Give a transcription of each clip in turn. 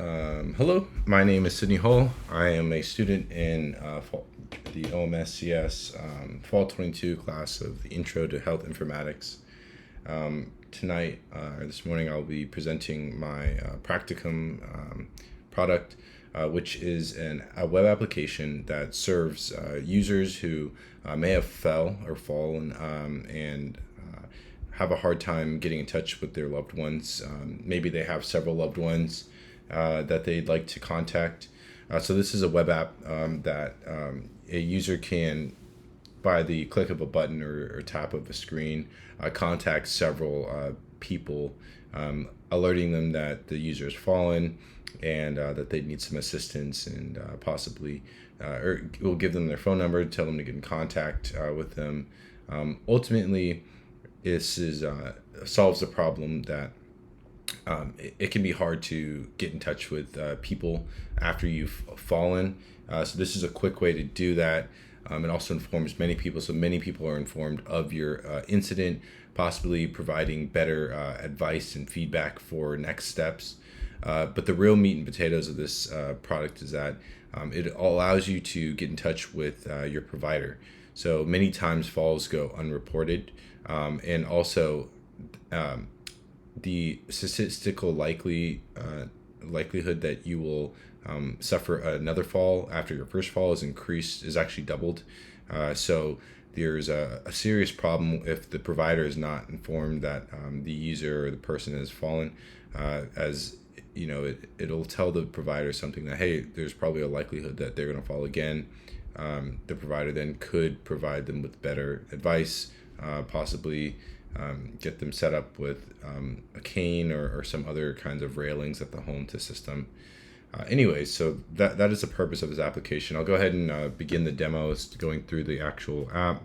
Hello, my name is Sidney Hull. I am a student in the OMSCS Fall 22 class of the Intro to Health Informatics. Tonight, or this morning, I'll be presenting my practicum product, which is a web application that serves users who may have fallen and have a hard time getting in touch with their loved ones. Maybe they have several loved ones that they'd like to contact. So this is a web app that a user can, by the click of a button or tap of a screen, contact several people, alerting them that the user has fallen and that they need some assistance, and possibly or will give them their phone number, tell them to get in contact with them. Ultimately, this solves the problem that it can be hard to get in touch with people after you've fallen. So this is a quick way to do that. It also informs many people, so many people are informed of your incident, possibly providing better advice and feedback for next steps. But the real meat and potatoes of this product is that it allows you to get in touch with your provider. So many times falls go unreported, and also the statistical likelihood that you will suffer another fall after your first fall is actually doubled. So there's a serious problem if the provider is not informed that the user or the person has fallen. As you know, it'll tell the provider something that, hey, there's probably a likelihood that they're going to fall again. The provider then could provide them with better advice, possibly get them set up with a cane or some other kinds of railings at the home to system. Anyways, so that is the purpose of this application. I'll go ahead and begin the demos going through the actual app.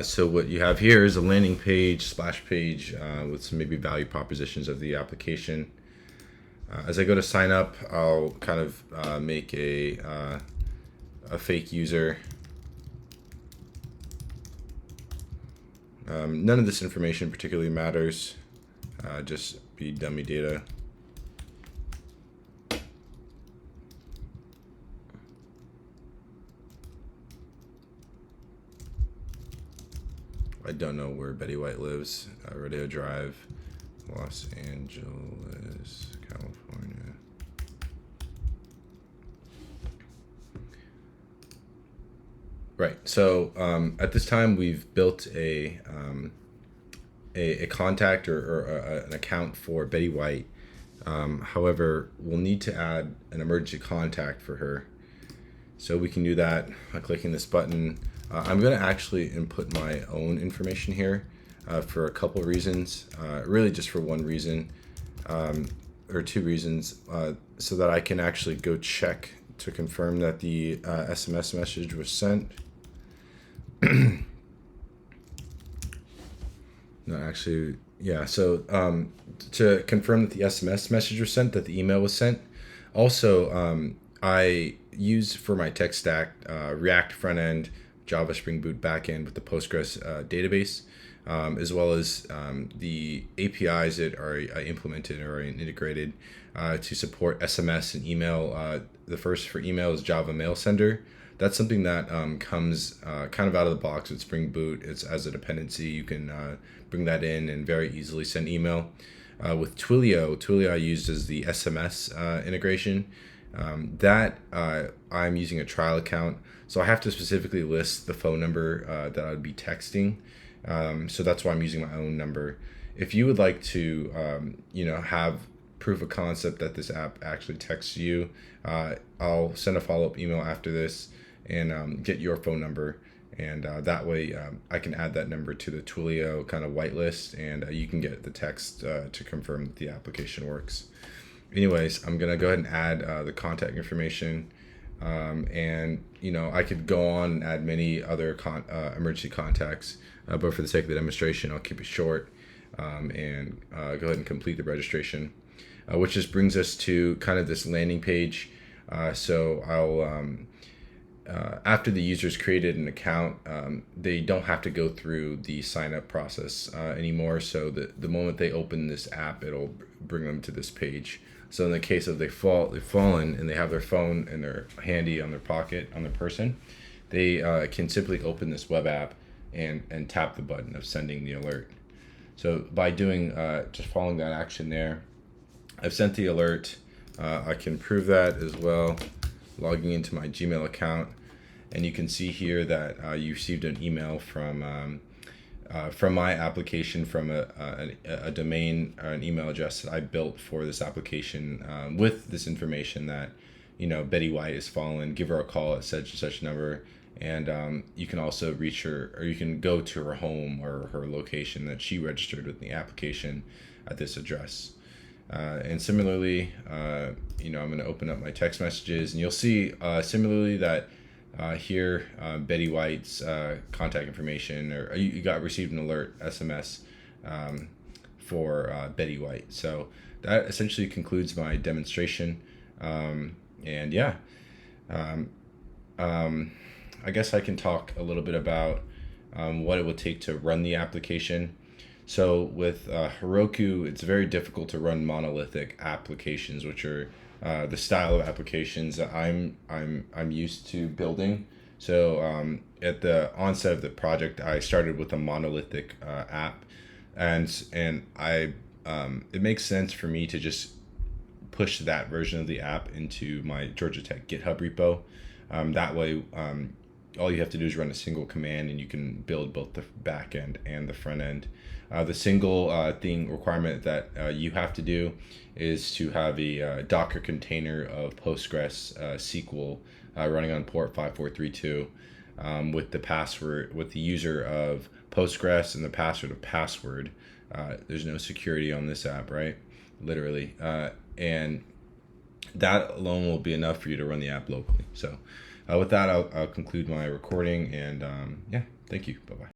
So what you have here is a landing page, splash page with some maybe value propositions of the application. As I go to sign up, I'll kind of make a fake user. None of this information particularly matters, just be dummy data. I don't know where Betty White lives. Rodeo Drive, Los Angeles, California. Right. So at this time, we've built a contact or an account for Betty White. However, we'll need to add an emergency contact for her. So we can do that by clicking this button. I'm going to actually input my own information here for a couple of reasons. Really just for one reason, or two reasons, so that I can actually go check to confirm that the SMS message was sent. No, actually, yeah. So to confirm that the SMS message was sent, that the email was sent. Also, I use for my tech stack React front end, Java Spring Boot backend with the Postgres database, as well as the APIs that are implemented or integrated to support SMS and email. The first for email is Java Mail Sender. That's something that comes kind of out of the box with Spring Boot. It's as a dependency. You can bring that in and very easily send email. With Twilio I used as the SMS integration. I'm using a trial account, so I have to specifically list the phone number that I would be texting. So that's why I'm using my own number. If you would like to, have proof of concept that this app actually texts you, I'll send a follow-up email after this and get your phone number, and that way I can add that number to the Twilio kind of whitelist, and you can get the text to confirm that the application works. Anyways, I'm gonna go ahead and add the contact information, and I could go on and add many other emergency contacts, but for the sake of the demonstration, I'll keep it short and go ahead and complete the registration, which just brings us to kind of this landing page. So I'll after the user's created an account, they don't have to go through the sign up process anymore. So the moment they open this app, it'll bring them to this page. So in the case of they've fallen and they have their phone and they're handy on their pocket on their person, they can simply open this web app and tap the button of sending the alert. So by doing just following that action there, I've sent the alert. I can prove that as well, logging into my Gmail account, and you can see here that you received an email from my application from a domain or an email address that I built for this application with this information that, Betty White has fallen. Give her a call at such and such number. And you can also reach her, or you can go to her home or her location that she registered with the application at this address. And similarly, I'm going to open up my text messages, and you'll see similarly that here Betty White's contact information, or you received an alert SMS for Betty White. So that essentially concludes my demonstration. And yeah. I guess I can talk a little bit about what it would take to run the application. So with Heroku, it's very difficult to run monolithic applications, which are the style of applications that I'm used to building. So at the onset of the project, I started with a monolithic app, and I it makes sense for me to just push that version of the app into my Georgia Tech GitHub repo. That way, all you have to do is run a single command, and you can build both the back end and the front end. The single requirement that you have to do is to have a Docker container of Postgres SQL running on port 5432 with the password, with the user of Postgres and the password of password. There's no security on this app, right? Literally. And that alone will be enough for you to run the app locally. So with that, I'll conclude my recording, and yeah, thank you. Bye-bye.